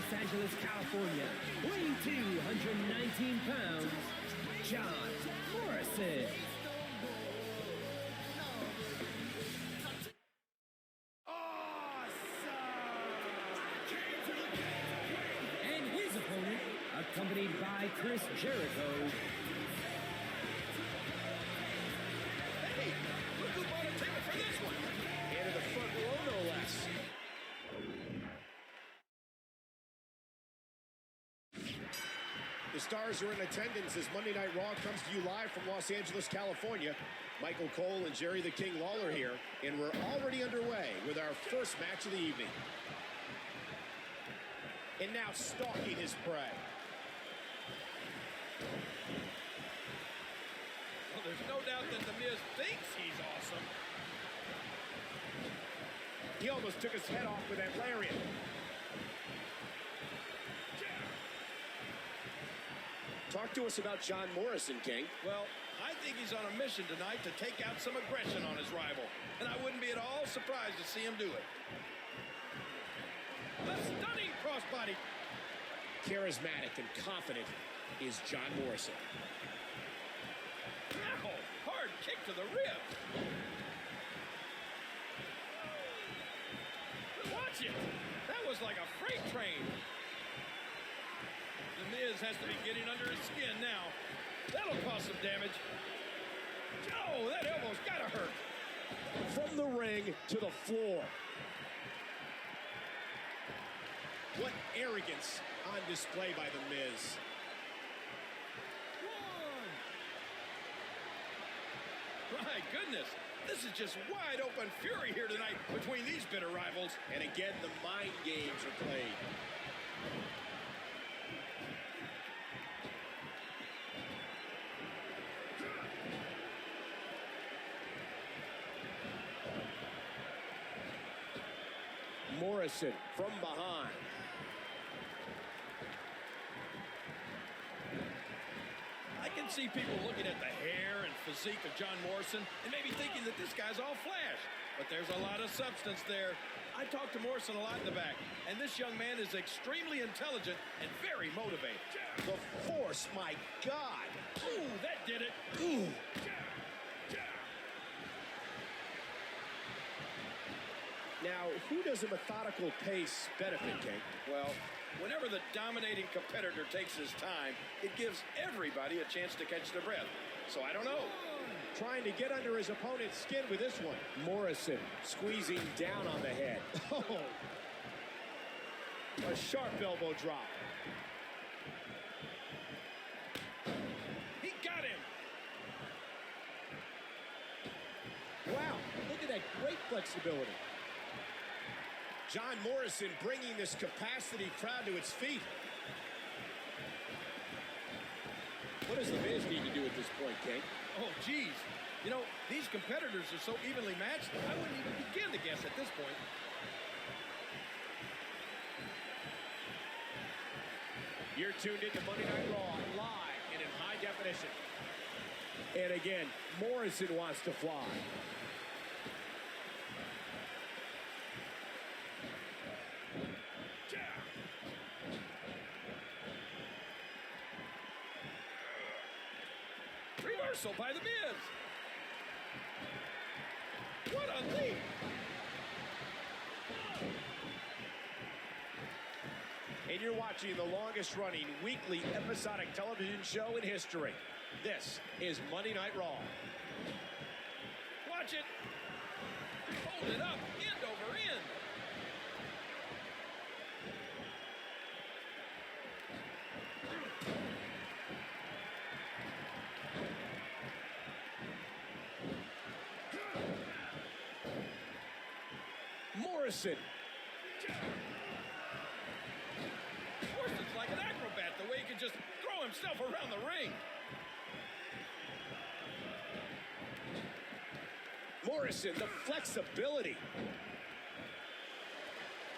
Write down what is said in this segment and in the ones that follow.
Los Angeles, California, weighing 219 pounds, John Morrison. And his opponent, accompanied by Chris Jericho. Hey, look who bought a ticket for this one. Into the front row, no less. The stars are in attendance as Monday Night Raw comes to you live from Los Angeles, California. Michael Cole and Jerry the King Lawler here, and we're already underway with our first match of the evening. And now stalking his prey. Well, there's no doubt that The Miz thinks he's awesome. He almost took his head off with that lariat. Talk to us about John Morrison, King. Well, I think he's on a mission tonight to take out some aggression on his rival. And I wouldn't be at all surprised to see him do it. A stunning crossbody. Charismatic and confident is John Morrison. Ow, hard kick to the rib. Watch it. That was like a freight train. The Miz has to be getting under his skin now. That'll cause some damage. Oh, that elbow's gotta hurt. From the ring to the floor. What arrogance on display by The Miz. My goodness, this is just wide open fury here tonight between these bitter rivals. And again, the mind games are played. Morrison from behind. I can see people looking at the hair and physique of John Morrison and maybe thinking that this guy's all flash. But there's a lot of substance there. I talked to Morrison a lot in the back, and this young man is extremely intelligent and very motivated. The force, my God. Ooh, that did it. Ooh. Now, who does a methodical pace benefit, King? Well, whenever the dominating competitor takes his time, it gives everybody a chance to catch their breath. So I don't know. Trying to get under his opponent's skin with this one. Morrison squeezing down on the head. Oh, a sharp elbow drop. He got him. Wow, look at that great flexibility. John Morrison bringing this capacity crowd to its feet. What does The Miz need to do at this point, King? Oh, geez. You know, these competitors are so evenly matched, I wouldn't even begin to guess at this point. You're tuned into Monday Night Raw, live and in high definition. And again, Morrison wants to fly. Reversal by The Miz. What a leap. And you're watching the longest running weekly episodic television show in history. This is Monday Night Raw. Watch it. Hold it up, end over end. Morrison. Morrison's like an acrobat, the way he can just throw himself around the ring. Morrison, the flexibility.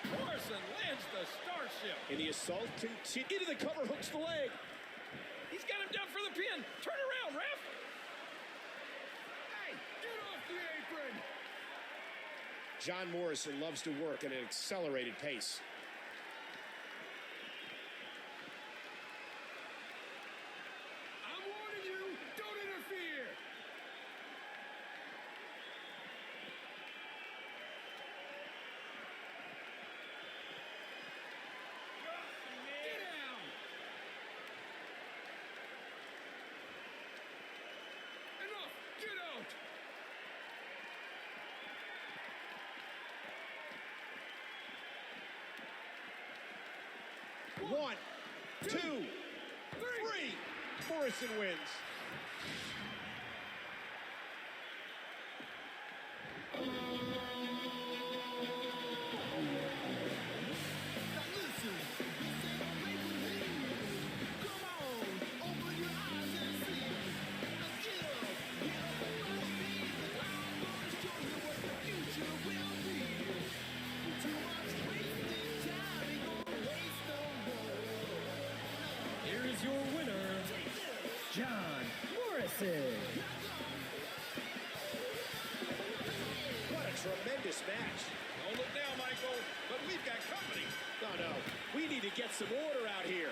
Morrison lands the starship. And the assault continues. Into the cover, hooks the leg. He's got him down for the pin. Turn around, ref. Hey, get off the apron. John Morrison loves to work at an accelerated pace. 1, 2, 3. Morrison wins. Here is your winner, John Morrison. What a tremendous match. Don't look now, Michael, but we've got company. No. We need to get some order out here.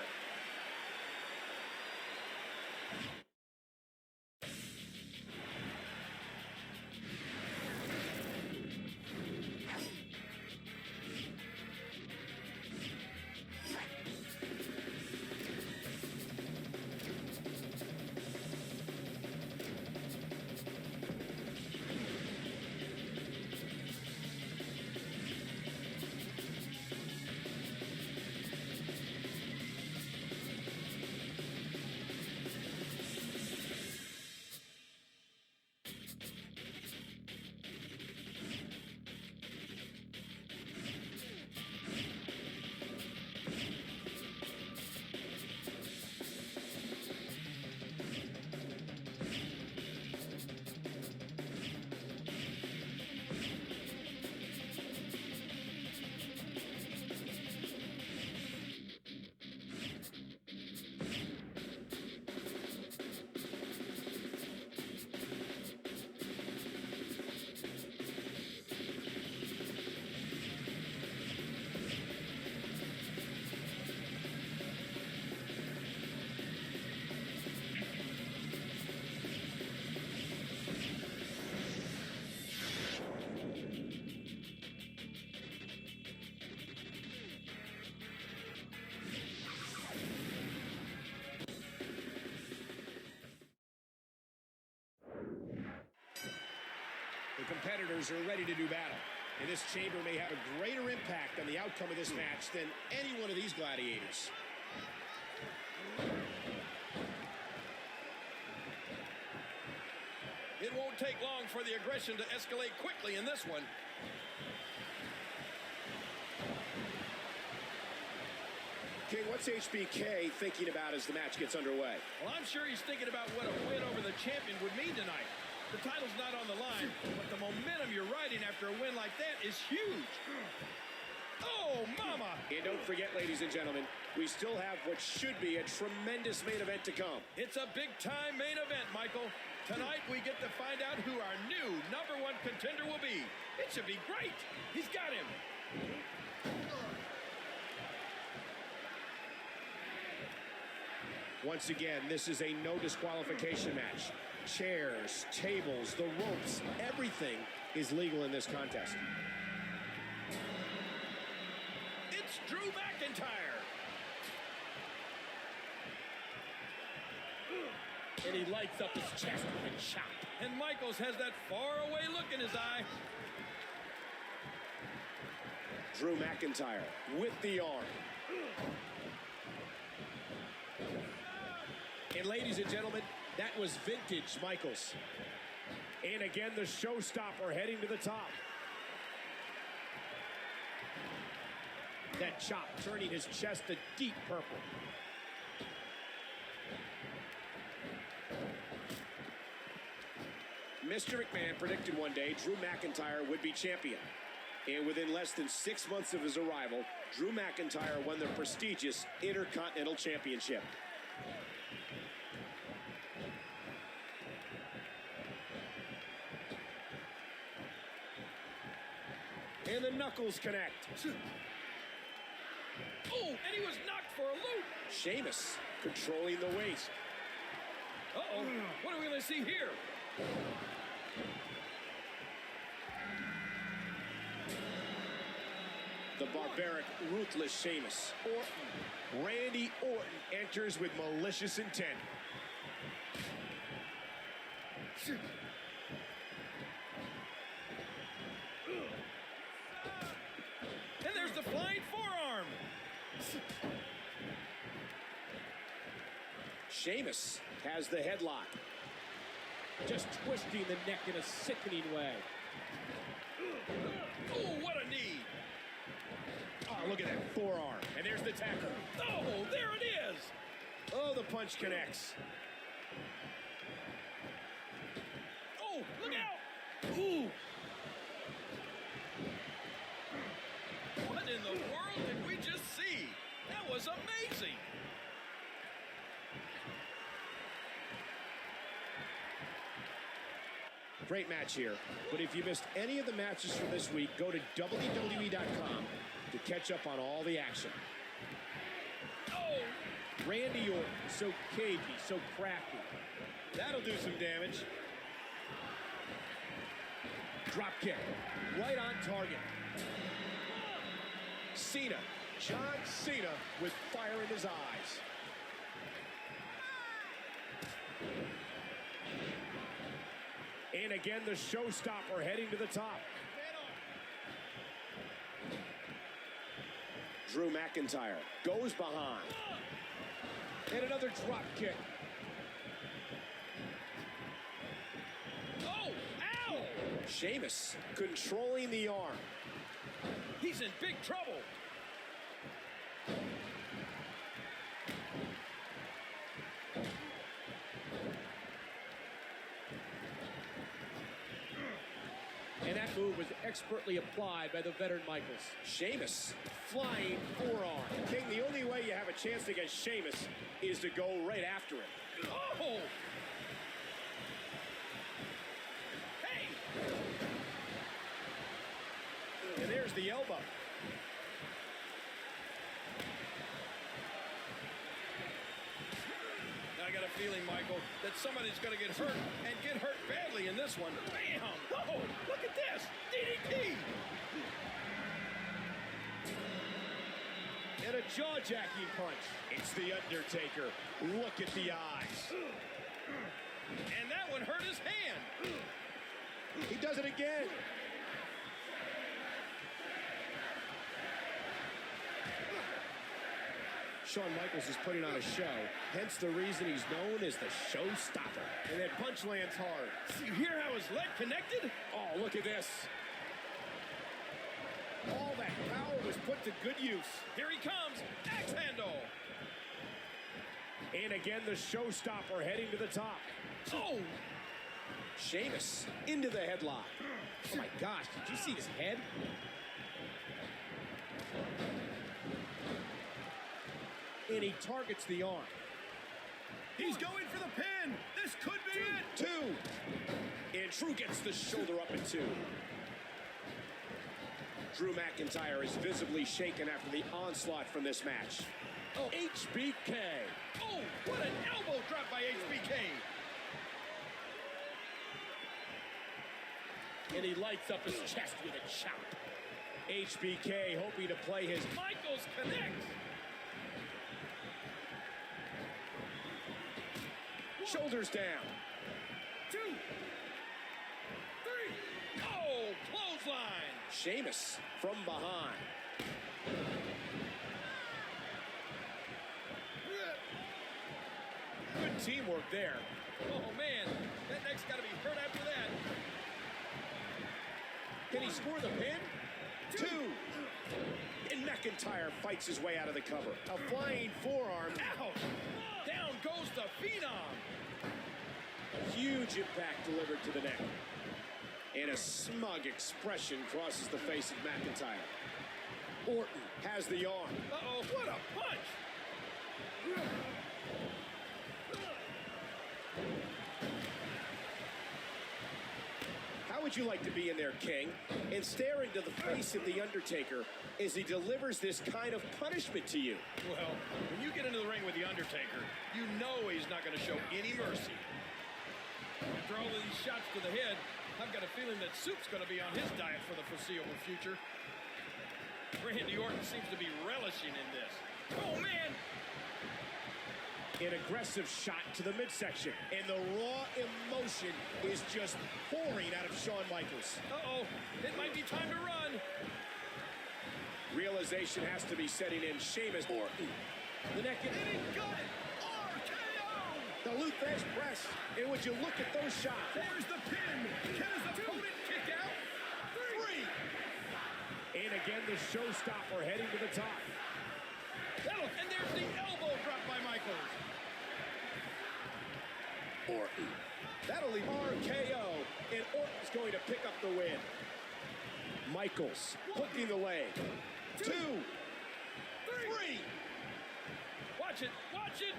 The competitors are ready to do battle, and this chamber may have a greater impact on the outcome of this match than any one of these gladiators. It won't take long for the aggression to escalate quickly in this one. King, what's HBK thinking about as the match gets underway? Well, I'm sure he's thinking about what a win over the champion would mean tonight. The title's not on the line, but the momentum you're riding after a win like that is huge. Oh, mama! And don't forget, ladies and gentlemen, we still have what should be a tremendous main event to come. It's a big-time main event, Michael. Tonight, we get to find out who our new #1 contender will be. It should be great. He's got him. Once again, this is a no disqualification match. Chairs, tables, the ropes, everything is legal in this contest. It's Drew McIntyre. And he lights up his chest with a chop. And Michaels has that faraway look in his eye. Drew McIntyre with the arm. And ladies and gentlemen, that was vintage Michaels. And again, the showstopper heading to the top. That chop turning his chest a deep purple. Mr. McMahon predicted one day Drew McIntyre would be champion. And within less than 6 months of his arrival, Drew McIntyre won the prestigious Intercontinental Championship. And the knuckles connect. Oh, and he was knocked for a loop. Sheamus controlling the waist. Uh-oh, what are we going to see here? The barbaric, ruthless Sheamus. Orton. Randy Orton enters with malicious intent. And there's the flying forearm. Sheamus has the headlock. Just twisting the neck in a sickening way. Oh, what a knee. Oh, look at that forearm. And there's the tackle. Oh, there it is. Oh, the punch connects. Oh, look out. Ooh. What in the world did we just see? That was amazing. Great match here. But if you missed any of the matches from this week, go to WWE.com to catch up on all the action. Oh, Randy Orton, so cagey, so crafty. That'll do some damage. Drop kick, right on target. Cena, John Cena with fire in his eyes. And again, the showstopper heading to the top. Drew McIntyre goes behind. And another drop kick. oh, ow. Sheamus controlling the arm. He's in big trouble. And that move was expertly applied by the veteran Michaels. Sheamus flying forearm. King, the only way you have a chance against Sheamus is to go right after him. Oh! Hey! And there's the elbow. I got a feeling, Michael, that somebody's going to get hurt and get hurt badly in this one. Bam! Oh, look at this! DDT! And a jaw-jacking punch. It's the Undertaker. Look at the eyes. And that one hurt his hand. He does it again. Shawn Michaels is putting on a show, hence the reason he's known as the showstopper. And that punch lands hard. You hear how his leg connected? Oh, look at this. All that power was put to good use. Here he comes. Axe handle. And again, the showstopper heading to the top. Oh! Sheamus into the headlock. Oh my gosh, did you see his head? And he targets the arm. He's going for the pin. This could be it. 2. And Drew gets the shoulder up at 2. Drew McIntyre is visibly shaken after the onslaught from this match. Oh, HBK. Oh, what an elbow drop by HBK. And he lights up his chest with a chop. HBK hoping to play his... Michaels connects. Shoulders down. 2, 3. Oh, clothesline. Sheamus from behind. Good teamwork there. Oh, man. That neck's got to be hurt after that. Can he score the pin? 2. And McIntyre fights his way out of the cover. A flying forearm. Ouch. Down goes the Phenom. A huge impact delivered to the neck. And a smug expression crosses the face of McIntyre. Orton has the arm. Uh-oh, what a punch. How would you like to be in there, King, and stare into the face of the Undertaker as he delivers this kind of punishment to you? Well, when you get into the ring with the Undertaker, you know he's not going to show any mercy. After all of these shots to the head, I've got a feeling that Soup's going to be on his diet for the foreseeable future. Randy Orton seems to be relishing in this. Oh, man! An aggressive shot to the midsection, and the raw emotion is just pouring out of Shawn Michaels. Uh-oh, it might be time to run. Realization has to be setting in. Sheamus. Orton. The neck. And he got it! RKO! The Luthez press. And would you look at those shots? There's the pin. Can his opponent kick out? 3. And again, the showstopper heading to the top. And there's the elbow drop by Michaels. Orton. That'll leave RKO. And Orton's going to pick up the win. Michaels hooking the leg. 2, 3. Watch it. Watch it.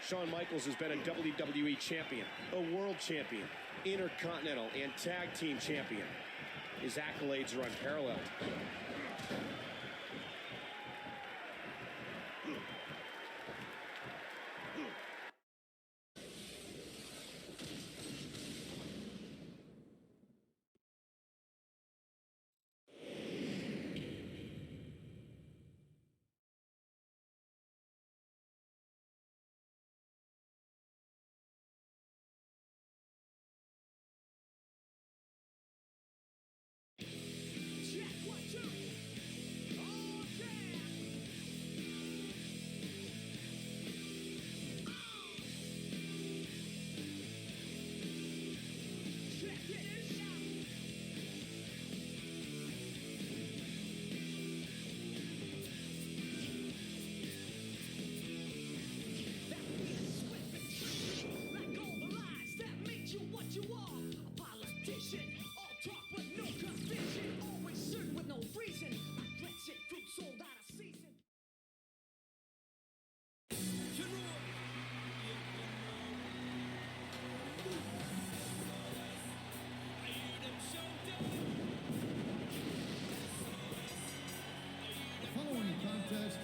Shawn Michaels has been a WWE champion, a world champion, intercontinental and tag team champion. His accolades are unparalleled.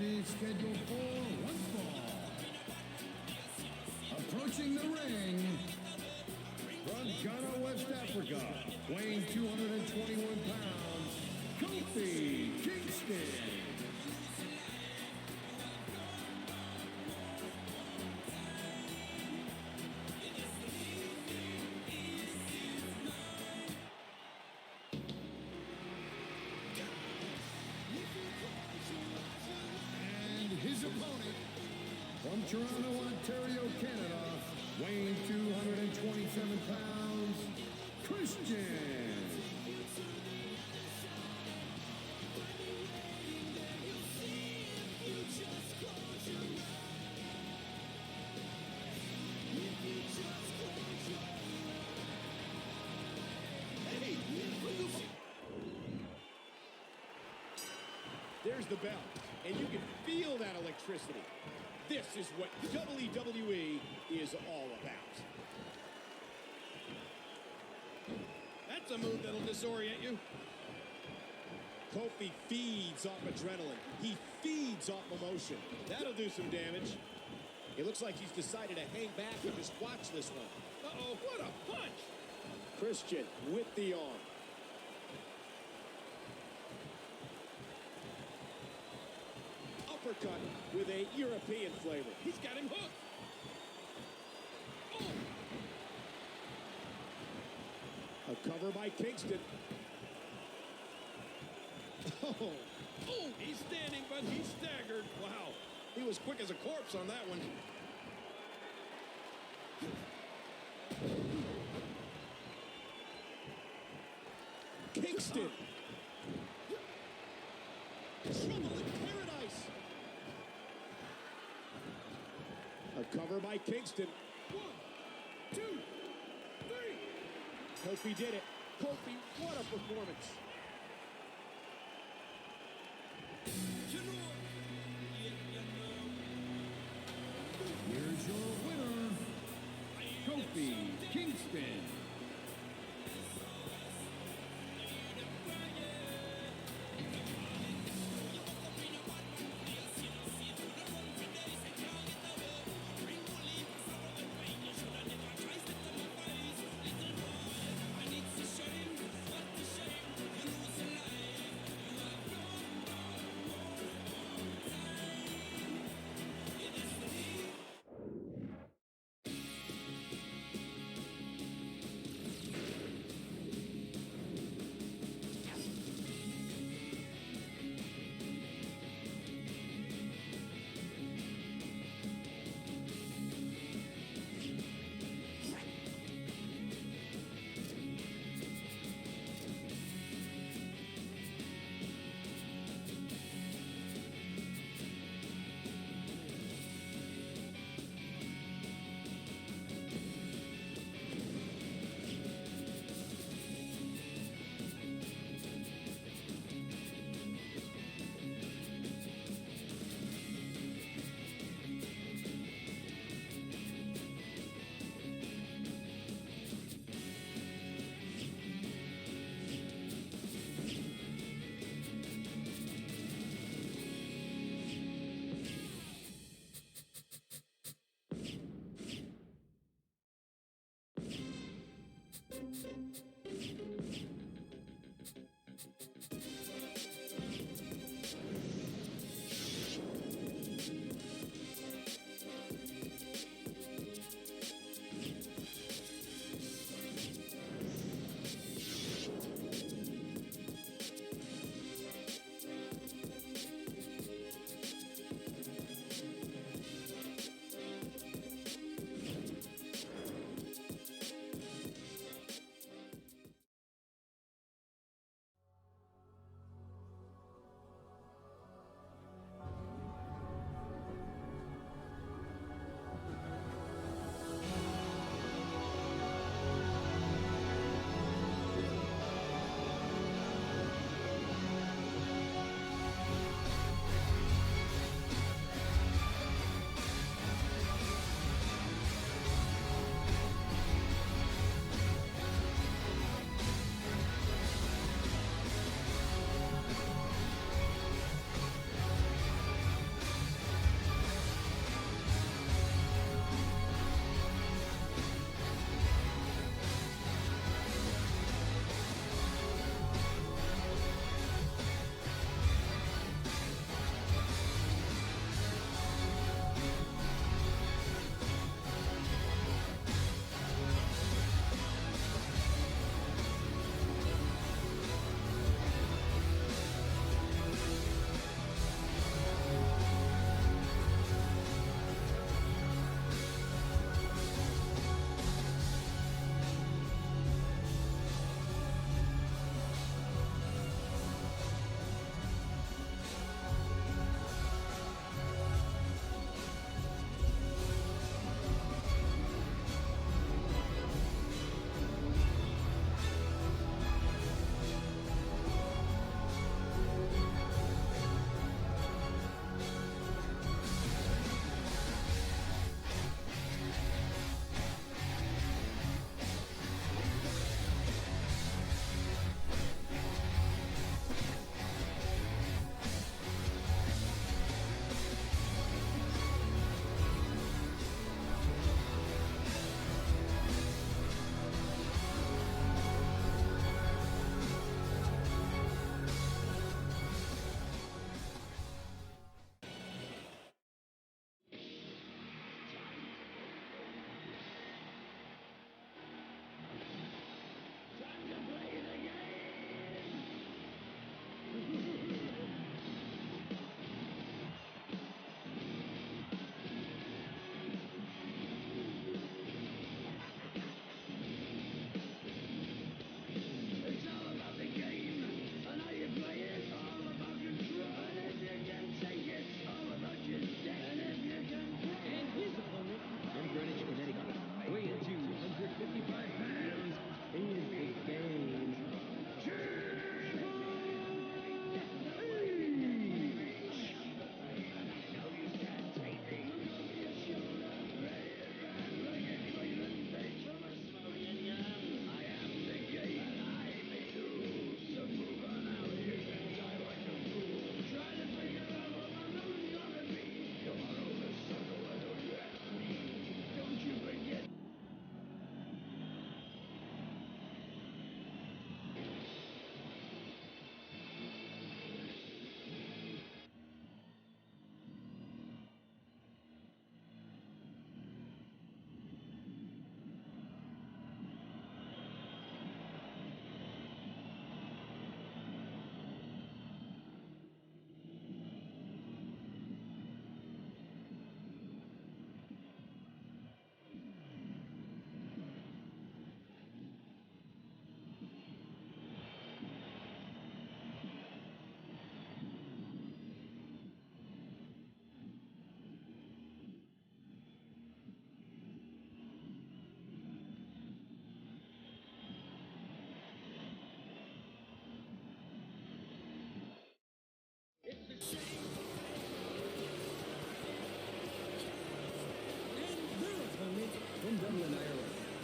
Is scheduled for one fall. Approaching the ring from Ghana, West Africa, weighing 221 pounds, Kofi Kingston. His opponent from Toronto, Ontario, Canada, weighing 227 pounds, Christian. There's the bell, and you can feel that electricity. This is what WWE is all about. That's a move that'll disorient you. Kofi feeds off adrenaline. He feeds off emotion. That'll do some damage. It looks like he's decided to hang back and just watch this one. Uh-oh, what a punch! Christian with the arm. Uppercut with a European flavor. He's got him hooked. Oh. A cover by Kingston. Oh, he's standing, but he's staggered. Wow, he was quick as a corpse on that one. Kingston. Trouble in paradise. A cover by Kingston. 1, 2, 3. Kofi did it. Kofi, what a performance. Here's your winner, Kofi Kingston.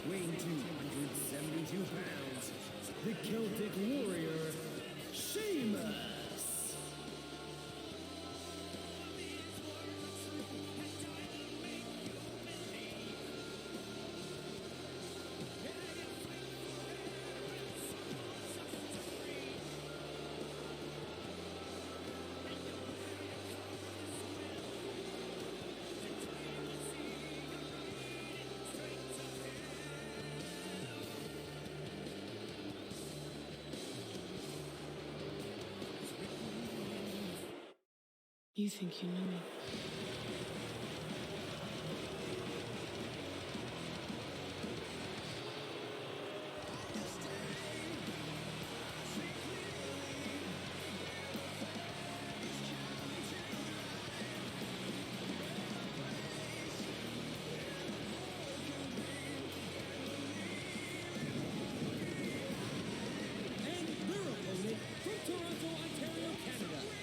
weighing 272 pounds, the Celtic Warrior, Sheamus. You think you know me?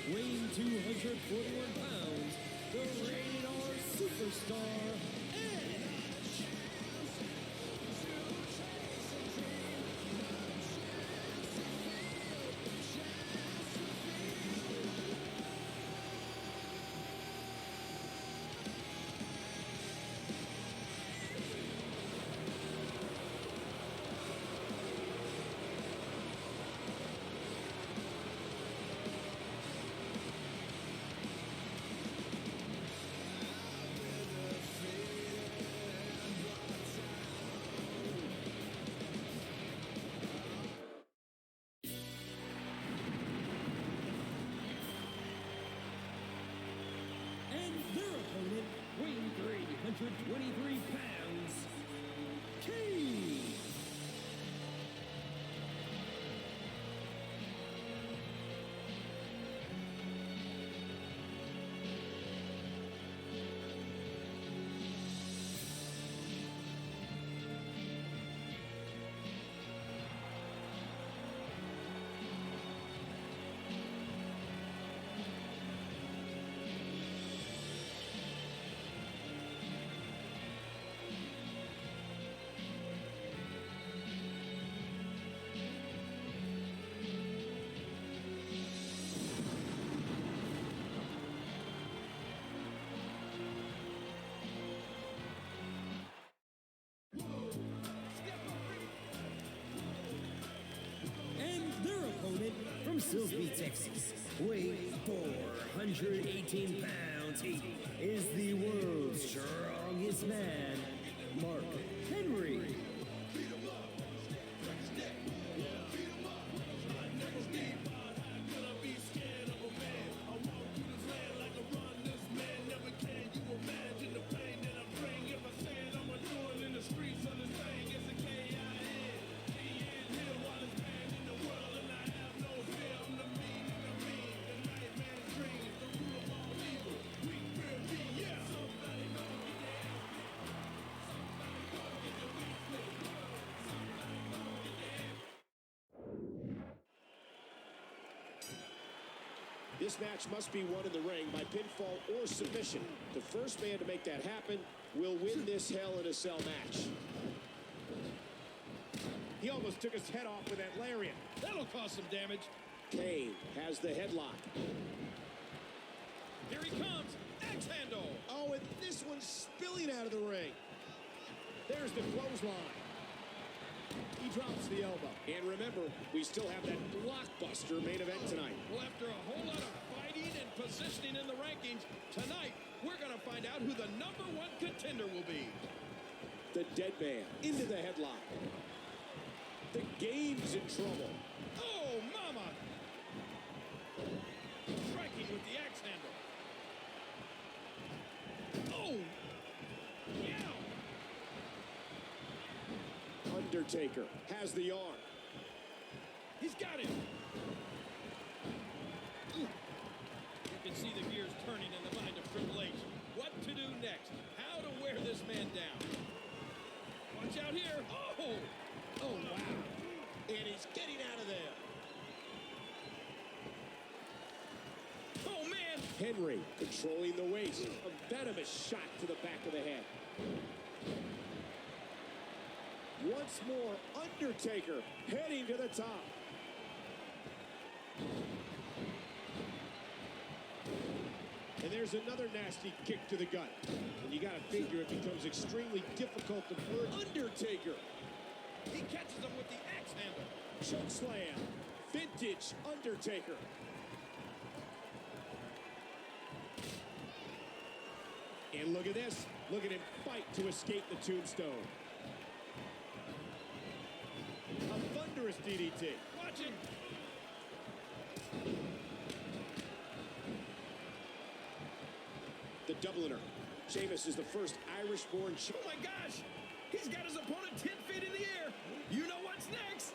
Weighing 241 pounds, the Rated R Superstar, Edge. Their opponent, weighing 323 pounds, Kane. From Silsbee, Texas, weighing 418 pounds, he is the world's strongest man, Mark Henry. This match must be won in the ring by pinfall or submission. The first man to make that happen will win this Hell in a Cell match. He almost took his head off with that lariat. That'll cause some damage. Kane has the headlock. Here he comes. Axe handle. Oh, and this one's spilling out of the ring. There's the clothesline. He drops the elbow. And remember, we still have that blockbuster main event tonight. Well, after a whole lot of fighting and positioning in the rankings, tonight we're going to find out who the #1 contender will be. The dead man into the headlock. The game's in trouble. Oh, mama! Striking with the axe handle. Oh! Yeah! Undertaker has the arm. He's got him. You can see the gears turning in the mind of Triple H. What to do next? How to wear this man down? Watch out here. Oh! Oh, wow. And he's getting out of there. Oh, man. Henry controlling the waist. A venomous shot to the back of the head. Once more, Undertaker heading to the top. And there's another nasty kick to the gut. And you got to figure it becomes extremely difficult to burn Undertaker. He catches him with the axe handle. Chokeslam. Vintage Undertaker. And look at this. Look at him fight to escape the tombstone. A thunderous DDT. Watch him. The Dubliner. Sheamus is the first Irish-born. Oh my gosh! He's got his opponent 10 feet in the air. You know what's next?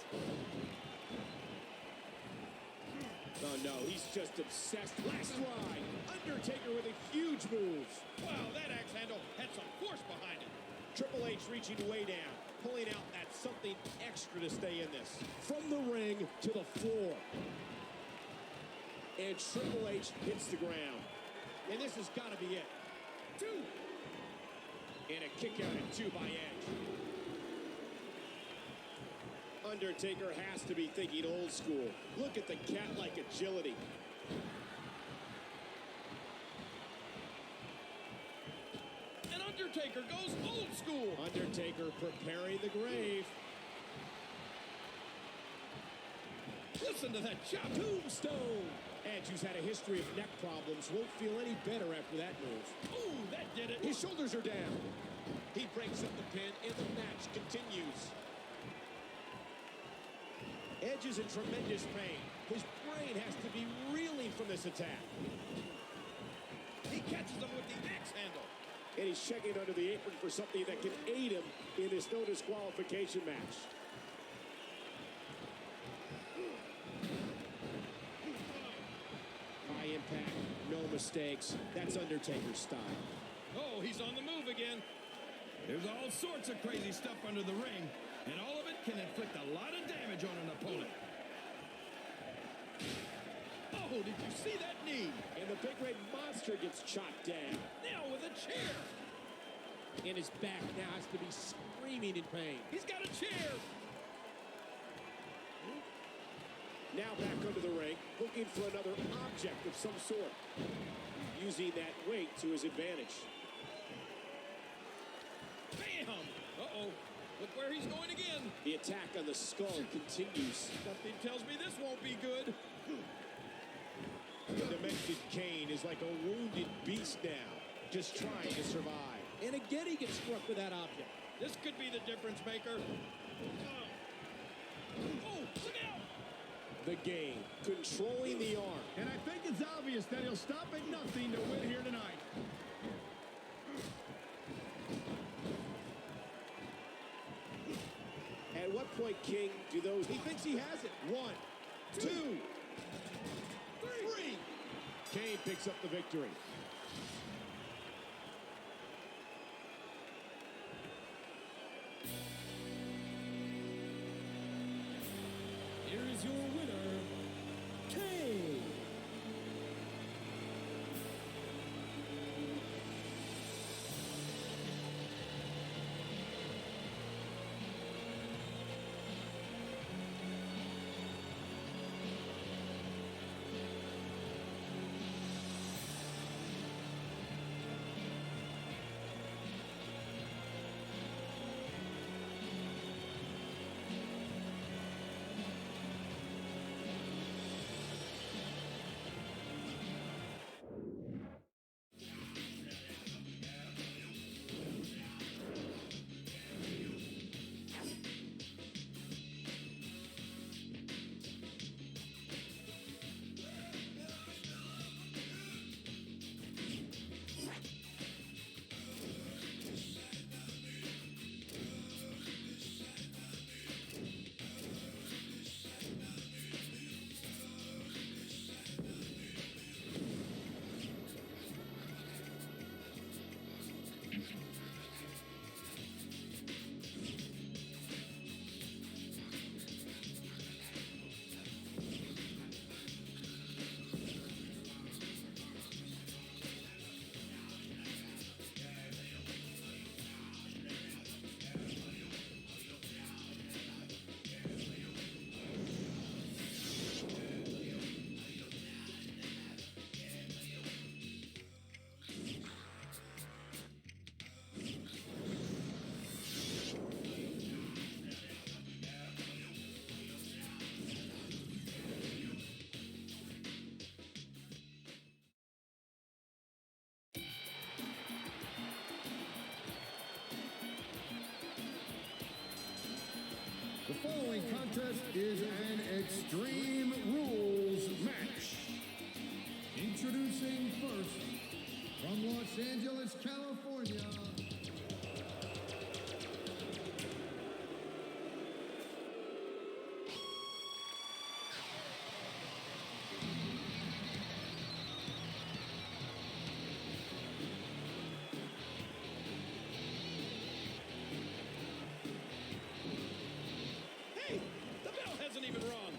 Oh no, he's just obsessed. Last ride. Undertaker with a huge move. Wow, that axe handle had some force behind it. Triple H reaching way down, pulling out that something extra to stay in this. From the ring to the floor. And Triple H hits the ground. And this has got to be it. 2. And a kick out at 2 by Edge. Undertaker has to be thinking old school. Look at the cat-like agility. And Undertaker goes old school. Undertaker preparing the grave. Listen to that chop. Tombstone. Edge, who's had a history of neck problems, won't feel any better after that move. Ooh, that did it. His shoulders are down. He breaks up the pin, and the match continues. Edge is in tremendous pain. His brain has to be reeling from this attack. He catches him with the axe handle. And he's checking under the apron for something that can aid him in this no disqualification match. High impact, no mistakes. That's Undertaker's style. Oh, he's on the move again. There's all sorts of crazy stuff under the ring, and all of it can inflict a lot of damage on an opponent. Oh, did you see that knee? And the big red monster gets chopped down. Now with a chair. And his back now has to be screaming in pain. He's got a chair. Now back under the ring, looking for another object of some sort. Using that weight to his advantage. Bam! Uh-oh. Look where he's going again. The attack on the skull continues. Something tells me this won't be good. The demented Kane is like a wounded beast now, just trying to survive. And again, he gets struck with that object. This could be the difference maker. Oh, look out! The game, controlling the arm. And I think it's obvious that he'll stop at nothing to win here tonight. At what point, King, do those... He thinks he has it. 1, 2, 3. Kane picks up the victory. Here is your winner, Kane. following contest is an Extreme Rules match. Introducing first, from Los Angeles, California, Hey, the bell hasn't even rung.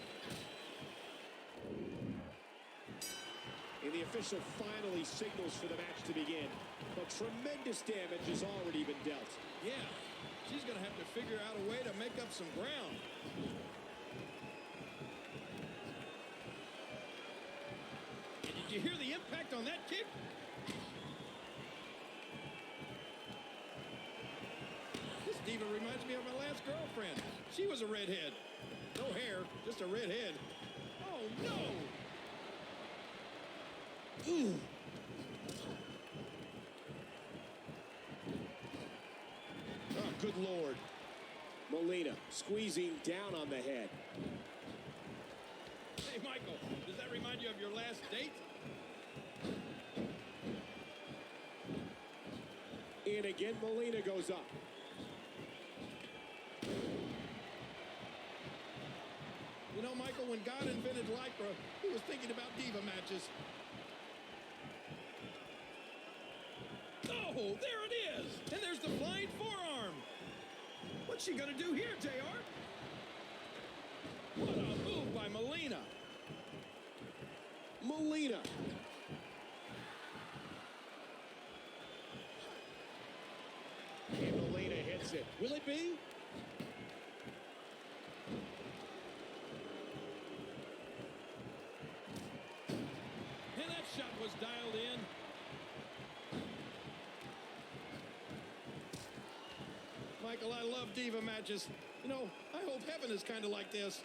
And the official finally signals for the match to begin. But tremendous damage has already been dealt. Yeah, she's going to have to figure out a way to make up some ground. And did you hear the impact on that kick? This diva reminds me of my last girlfriend. She was a redhead. No hair, just a redhead. Oh, no! Ooh. Oh, good Lord. Molina squeezing down on the head. Hey, Michael, does that remind you of your last date? And again, Molina goes up. You know, Michael, when God invented Lycra, he was thinking about diva matches. Oh, there it is! And there's the flying forearm! What's she gonna do here, JR? What a move by Molina! Molina. And Molina hits it. Will it be? And that shot was dialed in. Michael, I love diva matches. You know, I hope heaven is kind of like this.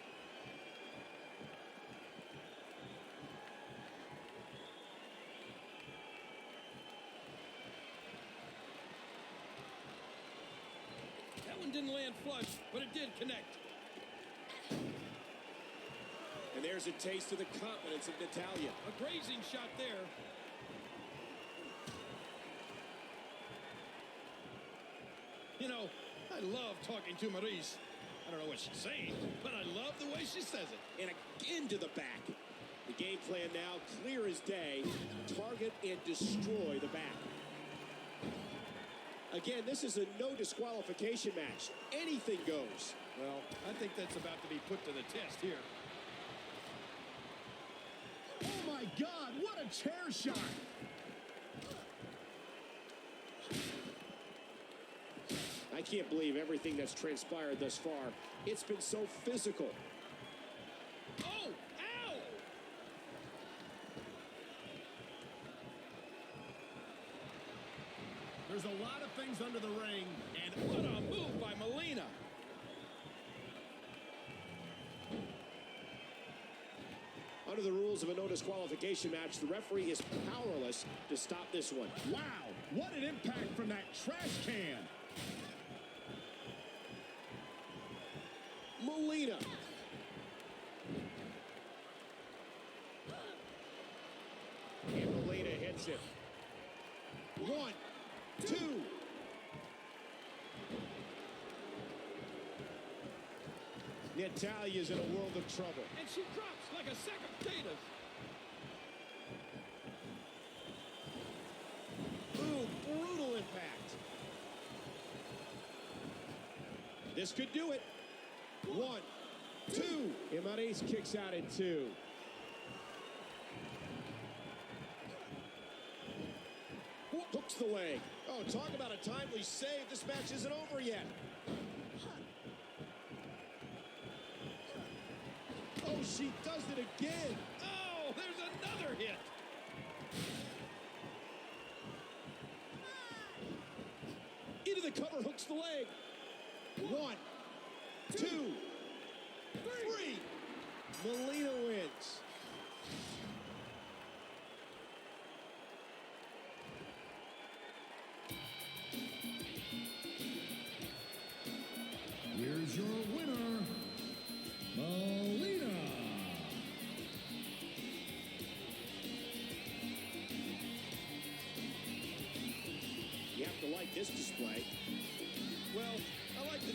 That one didn't land flush, but it did connect. And there's a taste of the confidence of Natalia. A grazing shot there. You know, I love talking to Maurice. I don't know what she's saying, but I love the way she says it. And again to the back. The game plan now clear as day. Target and destroy the back. Again, this is a no disqualification match. Anything goes. Well, I think that's about to be put to the test here. oh my God, what a chair shot! I can't believe everything that's transpired thus far. It's been so physical. Oh, ow! There's a lot of things under the ring, And what a move by Molina. Under the rules of a no disqualification match, the referee is powerless to stop this one. wow, what an impact from that trash can! Molina. And Molina hits it. 1, 2. Natalia's in a world of trouble. And she drops like a sack of potatoes. Boom, brutal impact. This could do it. 1, 2. Imanes kicks out at 2. Hooks the leg. Oh, talk about a timely save. This match isn't over yet. Oh, she does it again. Oh, there's another hit. Into the cover, hooks the leg. 1, 2, 3. Molina wins. Here's your winner, this display. Well, I like the